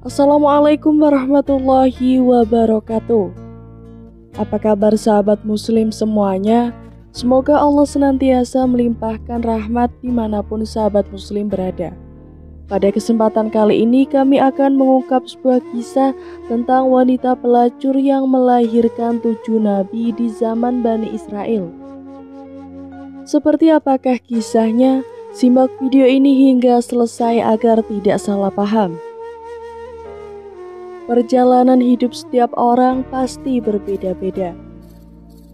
Assalamualaikum warahmatullahi wabarakatuh. Apa kabar sahabat muslim semuanya? Semoga Allah senantiasa melimpahkan rahmat dimanapun sahabat muslim berada. Pada kesempatan kali ini kami akan mengungkap sebuah kisah tentang wanita pelacur yang melahirkan 7 nabi di zaman Bani Israel. Seperti apakah kisahnya? Simak video ini hingga selesai agar tidak salah paham. Perjalanan hidup setiap orang pasti berbeda-beda.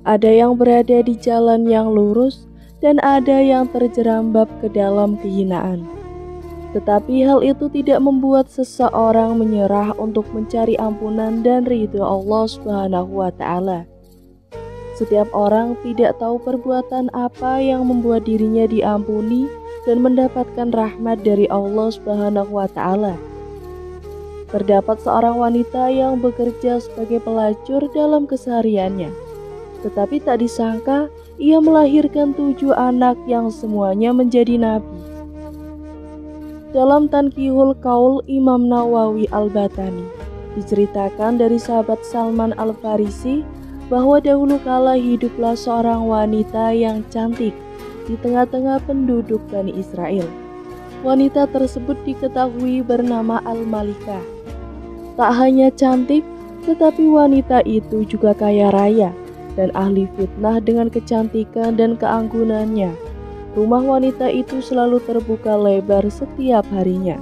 Ada yang berada di jalan yang lurus dan ada yang terjerambab ke dalam kehinaan. Tetapi hal itu tidak membuat seseorang menyerah untuk mencari ampunan dan ridho Allah Subhanahu wa Ta'ala. Setiap orang tidak tahu perbuatan apa yang membuat dirinya diampuni dan mendapatkan rahmat dari Allah Subhanahu wa Ta'ala. Terdapat seorang wanita yang bekerja sebagai pelacur dalam kesehariannya. Tetapi tak disangka ia melahirkan 7 anak yang semuanya menjadi nabi. Dalam Tanqihul Qaul Imam Nawawi Al-Batani diceritakan dari sahabat Salman Al-Farisi bahwa dahulu kala hiduplah seorang wanita yang cantik di tengah-tengah penduduk Bani Israel. Wanita tersebut diketahui bernama Al-Malikah. Tak hanya cantik, tetapi wanita itu juga kaya raya dan ahli fitnah dengan kecantikan dan keanggunannya. Rumah wanita itu selalu terbuka lebar setiap harinya.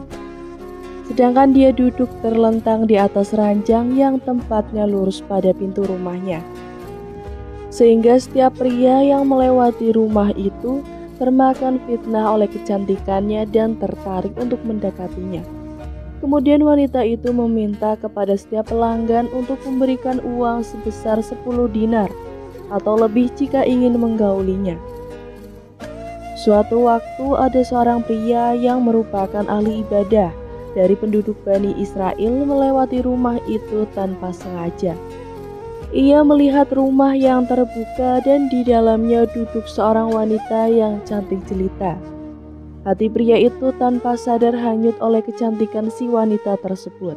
Sedangkan dia duduk terlentang di atas ranjang yang tempatnya lurus pada pintu rumahnya. Sehingga setiap pria yang melewati rumah itu termakan fitnah oleh kecantikannya dan tertarik untuk mendekatinya. Kemudian wanita itu meminta kepada setiap pelanggan untuk memberikan uang sebesar 10 dinar atau lebih jika ingin menggaulinya. Suatu waktu ada seorang pria yang merupakan ahli ibadah dari penduduk Bani Israel melewati rumah itu tanpa sengaja. Ia melihat rumah yang terbuka dan di dalamnya duduk seorang wanita yang cantik jelita. Hati pria itu tanpa sadar hanyut oleh kecantikan si wanita tersebut.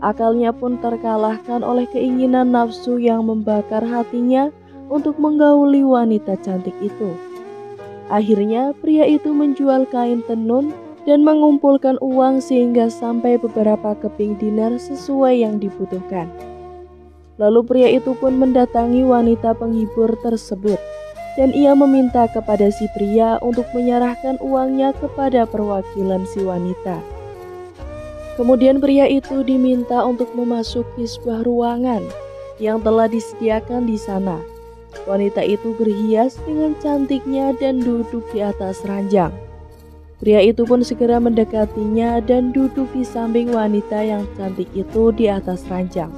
Akalnya pun terkalahkan oleh keinginan nafsu yang membakar hatinya untuk menggauli wanita cantik itu. Akhirnya pria itu menjual kain tenun dan mengumpulkan uang sehingga sampai beberapa keping dinar sesuai yang dibutuhkan. Lalu pria itu pun mendatangi wanita penghibur tersebut. Dan ia meminta kepada si pria untuk menyerahkan uangnya kepada perwakilan si wanita. Kemudian pria itu diminta untuk memasuki sebuah ruangan yang telah disediakan di sana. Wanita itu berhias dengan cantiknya dan duduk di atas ranjang. Pria itu pun segera mendekatinya dan duduk di samping wanita yang cantik itu di atas ranjang.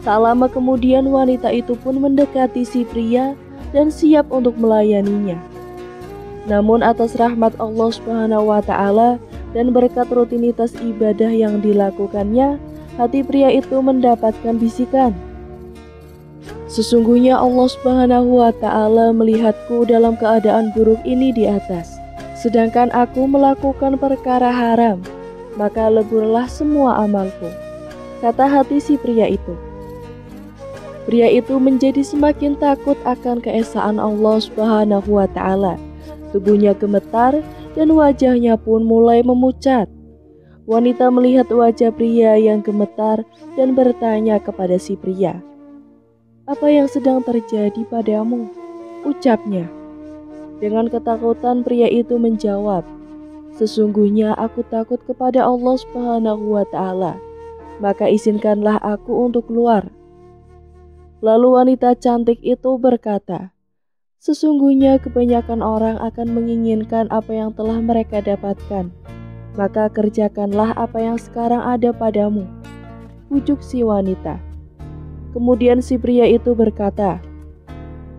Tak lama kemudian wanita itu pun mendekati si pria dan siap untuk melayaninya. Namun atas rahmat Allah Subhanahu wa Ta'ala dan berkat rutinitas ibadah yang dilakukannya, hati pria itu mendapatkan bisikan. Sesungguhnya Allah Subhanahu wa Ta'ala melihatku dalam keadaan buruk ini di atas, sedangkan aku melakukan perkara haram, maka leburlah semua amalku, kata hati si pria itu. Pria itu menjadi semakin takut akan keesaan Allah Subhanahu wa Ta'ala. Tubuhnya gemetar dan wajahnya pun mulai memucat. Wanita melihat wajah pria yang gemetar dan bertanya kepada si pria, "Apa yang sedang terjadi padamu?" ucapnya. Dengan ketakutan pria itu menjawab, "Sesungguhnya aku takut kepada Allah Subhanahu wa Ta'ala, maka izinkanlah aku untuk keluar." Lalu wanita cantik itu berkata, "Sesungguhnya kebanyakan orang akan menginginkan apa yang telah mereka dapatkan. Maka kerjakanlah apa yang sekarang ada padamu," ujuk si wanita. Kemudian si pria itu berkata,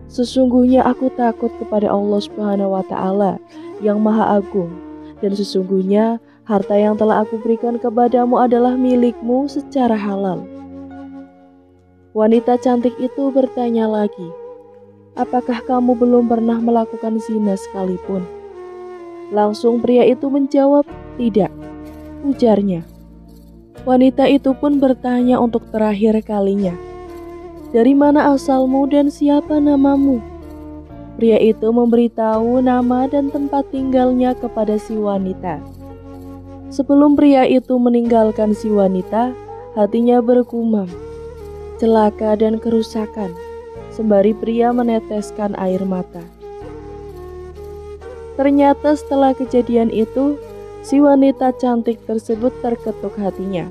"Sesungguhnya aku takut kepada Allah Subhanahu wa Ta'ala yang Maha Agung, dan sesungguhnya harta yang telah aku berikan kepadamu adalah milikmu secara halal." Wanita cantik itu bertanya lagi, "Apakah kamu belum pernah melakukan zina sekalipun?" Langsung pria itu menjawab, "Tidak," ujarnya. Wanita itu pun bertanya untuk terakhir kalinya, "Dari mana asalmu dan siapa namamu?" Pria itu memberitahu nama dan tempat tinggalnya kepada si wanita. Sebelum pria itu meninggalkan si wanita, hatinya bergumam, celaka dan kerusakan, sembari pria meneteskan air mata. Ternyata setelah kejadian itu, si wanita cantik tersebut terketuk hatinya.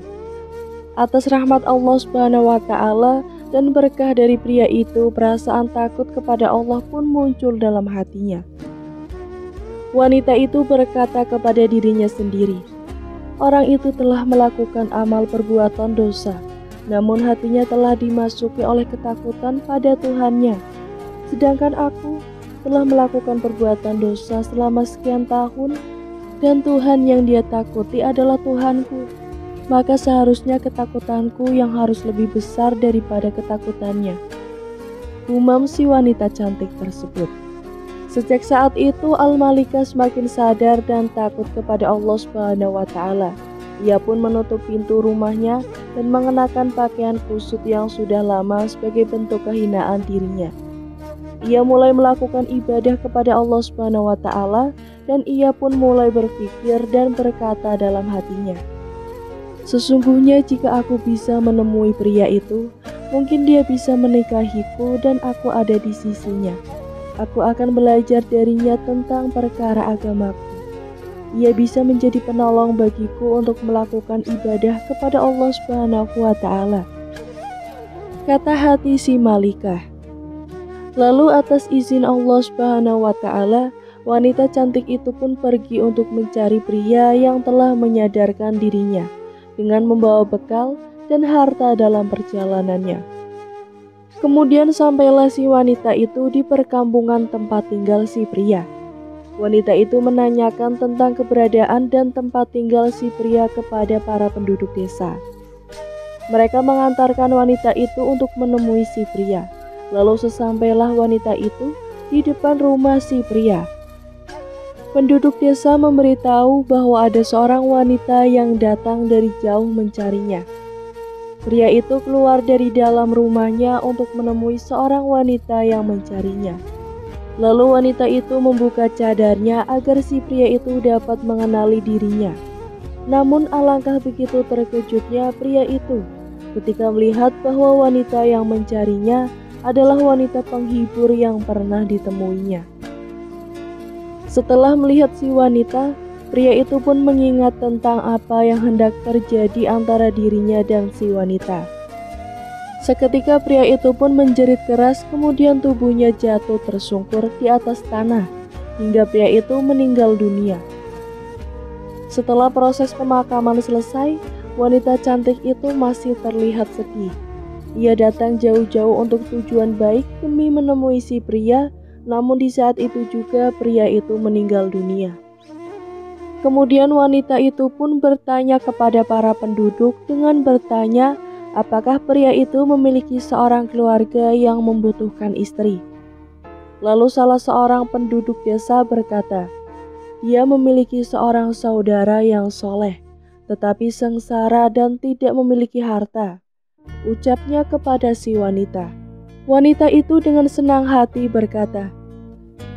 Atas rahmat Allah Subhanahu wa Ta'ala dan berkah dari pria itu, perasaan takut kepada Allah pun muncul dalam hatinya. Wanita itu berkata kepada dirinya sendiri, orang itu telah melakukan amal perbuatan dosa, namun hatinya telah dimasuki oleh ketakutan pada Tuhannya. Sedangkan aku telah melakukan perbuatan dosa selama sekian tahun, dan Tuhan yang dia takuti adalah Tuhanku. Maka seharusnya ketakutanku yang harus lebih besar daripada ketakutannya. Gumam si wanita cantik tersebut. Sejak saat itu Al-Malika semakin sadar dan takut kepada Allah Subhanahu wa Ta'ala. Ia pun menutup pintu rumahnya dan mengenakan pakaian kusut yang sudah lama sebagai bentuk kehinaan dirinya. Ia mulai melakukan ibadah kepada Allah Subhanahu wa Ta'ala, dan ia pun mulai berpikir dan berkata dalam hatinya, sesungguhnya jika aku bisa menemui pria itu, mungkin dia bisa menikahiku dan aku ada di sisinya. Aku akan belajar darinya tentang perkara agamaku. Ia bisa menjadi penolong bagiku untuk melakukan ibadah kepada Allah Subhanahu wa Ta'ala, kata hati si Malikah. Lalu atas izin Allah Subhanahu wa Ta'ala, wanita cantik itu pun pergi untuk mencari pria yang telah menyadarkan dirinya dengan membawa bekal dan harta dalam perjalanannya. Kemudian sampailah si wanita itu di perkampungan tempat tinggal si pria. Wanita itu menanyakan tentang keberadaan dan tempat tinggal si pria kepada para penduduk desa. Mereka mengantarkan wanita itu untuk menemui si pria. Lalu sesampailah wanita itu di depan rumah si pria. Penduduk desa memberitahu bahwa ada seorang wanita yang datang dari jauh mencarinya. Pria itu keluar dari dalam rumahnya untuk menemui seorang wanita yang mencarinya. Lalu wanita itu membuka cadarnya agar si pria itu dapat mengenali dirinya. Namun alangkah begitu terkejutnya pria itu ketika melihat bahwa wanita yang mencarinya adalah wanita penghibur yang pernah ditemuinya. Setelah melihat si wanita, pria itu pun mengingat tentang apa yang hendak terjadi antara dirinya dan si wanita. Seketika pria itu pun menjerit keras, kemudian tubuhnya jatuh tersungkur di atas tanah hingga pria itu meninggal dunia. Setelah proses pemakaman selesai, wanita cantik itu masih terlihat sedih. Ia datang jauh-jauh untuk tujuan baik demi menemui si pria, namun di saat itu juga pria itu meninggal dunia. Kemudian wanita itu pun bertanya kepada para penduduk dengan bertanya, apakah pria itu memiliki seorang keluarga yang membutuhkan istri. Lalu salah seorang penduduk desa berkata, dia memiliki seorang saudara yang soleh, tetapi sengsara dan tidak memiliki harta. Ucapnya kepada si wanita. Wanita itu dengan senang hati berkata,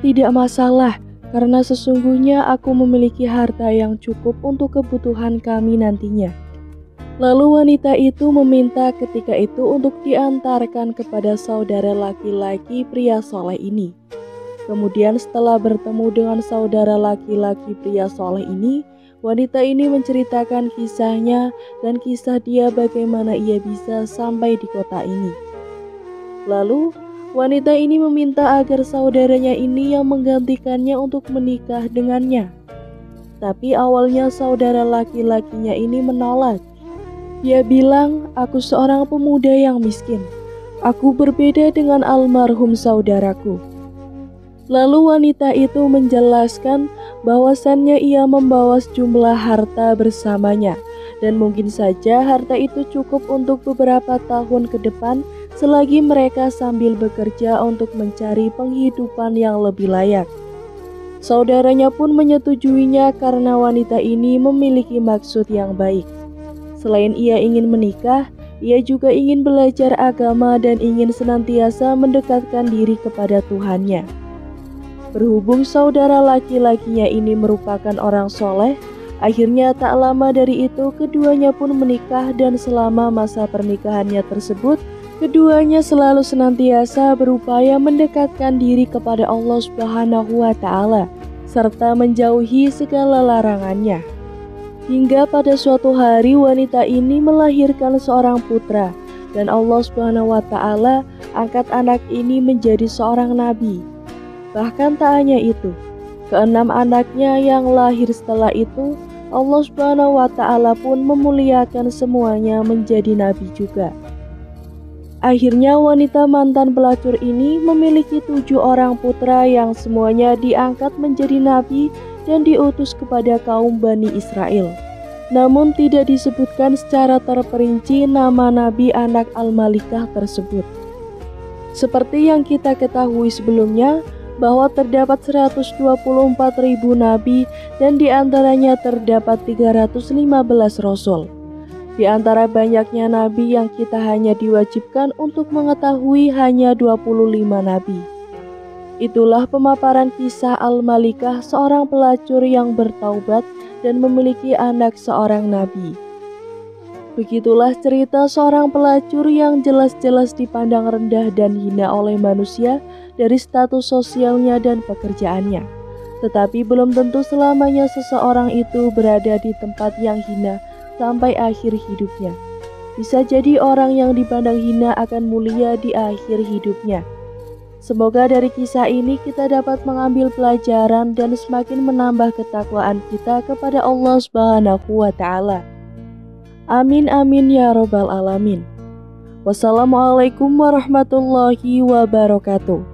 tidak masalah, karena sesungguhnya aku memiliki harta yang cukup untuk kebutuhan kami nantinya. Lalu wanita itu meminta ketika itu untuk diantarkan kepada saudara laki-laki pria soleh ini. Kemudian setelah bertemu dengan saudara laki-laki pria soleh ini, wanita ini menceritakan kisahnya dan kisah dia bagaimana ia bisa sampai di kota ini. Lalu wanita ini meminta agar saudaranya ini yang menggantikannya untuk menikah dengannya. Tapi awalnya saudara laki-lakinya ini menolak. Dia bilang, aku seorang pemuda yang miskin. Aku berbeda dengan almarhum saudaraku. Lalu wanita itu menjelaskan bahwasannya ia membawa sejumlah harta bersamanya, dan mungkin saja harta itu cukup untuk beberapa tahun ke depan selagi mereka sambil bekerja untuk mencari penghidupan yang lebih layak. Saudaranya pun menyetujuinya karena wanita ini memiliki maksud yang baik. Selain ia ingin menikah, ia juga ingin belajar agama dan ingin senantiasa mendekatkan diri kepada Tuhannya. Berhubung saudara laki-lakinya ini merupakan orang soleh, akhirnya tak lama dari itu keduanya pun menikah, dan selama masa pernikahannya tersebut, keduanya selalu senantiasa berupaya mendekatkan diri kepada Allah Subhanahu wa Ta'ala serta menjauhi segala larangannya. Hingga pada suatu hari wanita ini melahirkan seorang putra, dan Allah Subhanahu wa Ta'ala angkat anak ini menjadi seorang nabi. Bahkan tak hanya itu, keenam anaknya yang lahir setelah itu, Allah Subhanahu wa Ta'ala pun memuliakan semuanya menjadi nabi juga. Akhirnya wanita mantan pelacur ini memiliki 7 orang putra yang semuanya diangkat menjadi nabi dan diutus kepada kaum Bani Israel. Namun tidak disebutkan secara terperinci nama nabi anak Al-Malikah tersebut. Seperti yang kita ketahui sebelumnya, bahwa terdapat 124.000 nabi dan diantaranya terdapat 315 rasul. Di antara banyaknya nabi yang kita hanya diwajibkan untuk mengetahui hanya 25 nabi. Itulah pemaparan kisah Al-Malikah, seorang pelacur yang bertaubat dan memiliki anak seorang nabi. Begitulah cerita seorang pelacur yang jelas-jelas dipandang rendah dan hina oleh manusia dari status sosialnya dan pekerjaannya. Tetapi belum tentu selamanya seseorang itu berada di tempat yang hina sampai akhir hidupnya. Bisa jadi orang yang dipandang hina akan mulia di akhir hidupnya. Semoga dari kisah ini kita dapat mengambil pelajaran dan semakin menambah ketakwaan kita kepada Allah Subhanahu wa Ta'ala. Amin amin ya robbal alamin. Wassalamualaikum warahmatullahi wabarakatuh.